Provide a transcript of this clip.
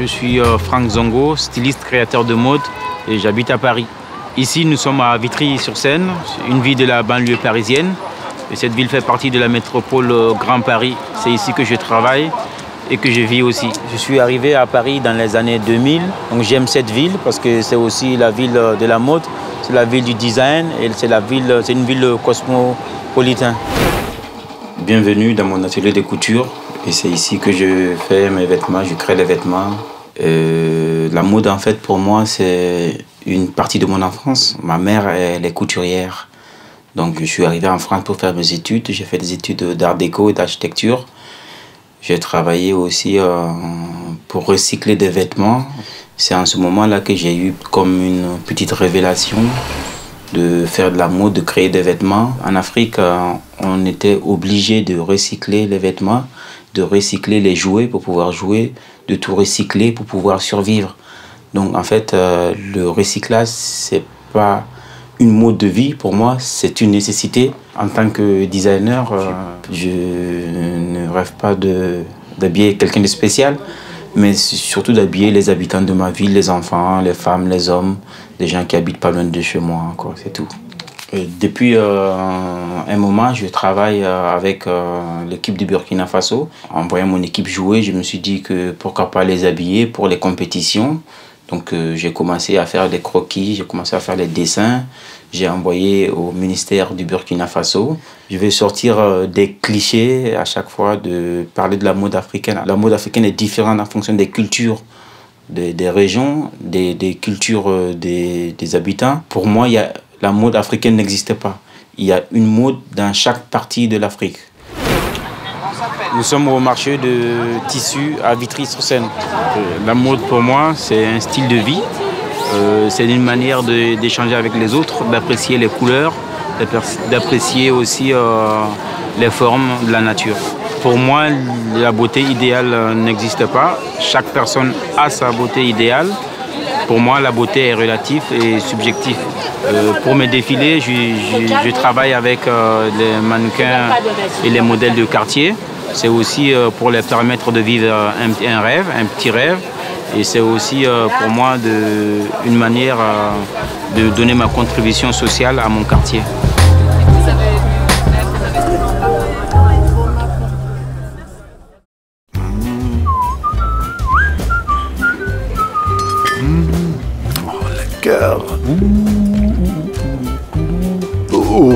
Je suis Franck Zongo, styliste créateur de mode et j'habite à Paris. Ici, nous sommes à Vitry-sur-Seine, une ville de la banlieue parisienne. Et cette ville fait partie de la métropole Grand Paris. C'est ici que je travaille et que je vis aussi. Je suis arrivé à Paris dans les années 2000. Donc j'aime cette ville parce que c'est aussi la ville de la mode, c'est la ville du design et c'est une ville cosmopolitaine. Bienvenue dans mon atelier de couture. Et c'est ici que je fais mes vêtements, je crée les vêtements. La mode, en fait, pour moi, c'est une partie de mon enfance. Ma mère, elle est couturière. Donc, je suis arrivé en France pour faire mes études. J'ai fait des études d'art déco et d'architecture. J'ai travaillé aussi pour recycler des vêtements. C'est en ce moment-là que j'ai eu comme une petite révélation de faire de la mode, de créer des vêtements. En Afrique, on était obligé de recycler les vêtements, de recycler les jouets pour pouvoir jouer, de tout recycler pour pouvoir survivre. Donc en fait, le recyclage, c'est pas une mode de vie pour moi, c'est une nécessité. En tant que designer, je ne rêve pas d'habiller quelqu'un de spécial, mais surtout d'habiller les habitants de ma ville, les enfants, les femmes, les hommes, des gens qui habitent pas loin de chez moi, quoi, c'est tout. Et depuis un moment, je travaille avec l'équipe du Burkina Faso. En voyant mon équipe jouer, je me suis dit que pourquoi pas les habiller pour les compétitions. Donc j'ai commencé à faire des croquis, j'ai commencé à faire les dessins. J'ai envoyé au ministère du Burkina Faso. Je vais sortir des clichés à chaque fois de parler de la mode africaine. La mode africaine est différente en fonction des cultures, des régions, des cultures des habitants. Pour moi, la mode africaine n'existe pas. Il y a une mode dans chaque partie de l'Afrique. Nous sommes au marché de tissus à Vitry-sur-Seine. La mode pour moi, c'est un style de vie. C'est une manière d'échanger avec les autres, d'apprécier les couleurs, d'apprécier aussi les formes de la nature. Pour moi, la beauté idéale n'existe pas. Chaque personne a sa beauté idéale. Pour moi, la beauté est relative et subjective. Pour mes défilés, je travaille avec les mannequins et les modèles de quartier. C'est aussi pour les permettre de vivre un rêve, un petit rêve. Et c'est aussi pour moi une manière de donner ma contribution sociale à mon quartier. Oh, le cœur. Oh.